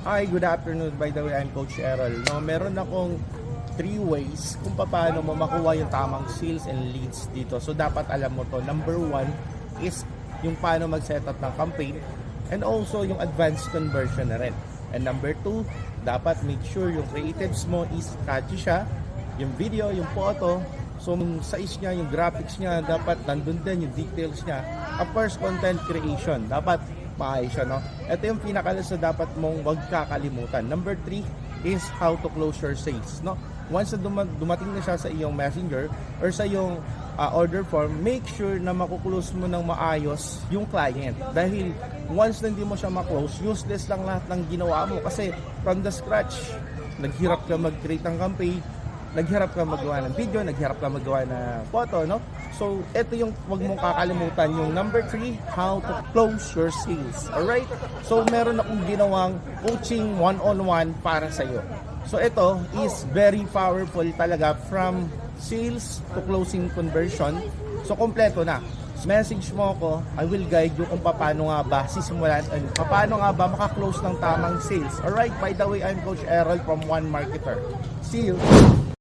Hi, good afternoon. By the way, I'm Coach Errol. No, meron akong 3 ways kung paano mo makuha yung tamang sales and leads dito. So, dapat alam mo to. Number 1 is yung paano mag-set up ng campaign and also yung advanced conversion na rin. And number 2, dapat make sure yung creatives mo is catchy siya, yung video, yung photo, so yung size niya, yung graphics niya, dapat nandun din yung details niya. Of course, content creation, dapat maayos siya, no? Ito yung pinakalasa dapat mong wag kakalimutan. Number 3 is how to close your sales, no? Once na dumating na siya sa iyong messenger or sa iyong order form, make sure na makuklose mo ng maayos yung client. Dahil once na hindi mo siya maklose, useless lang lahat ng ginawa mo. Kasi from the scratch, naghirap ka mag-create ng campaign, naghirap ka magawa ng video, naghirap ka magawa ng photo, no? So, ito yung wag mong kakalimutan, yung number 3, how to close your sales. Alright? So, meron akong ginawang coaching one-on-one para sa iyo. So, ito is very powerful talaga from sales to closing conversion. So, kompleto na. Message mo ako, I will guide you kung paano nga ba sisimulan and paano nga ba makaklose ng tamang sales. Alright? By the way, I'm Coach Errol from One Marketer. See you!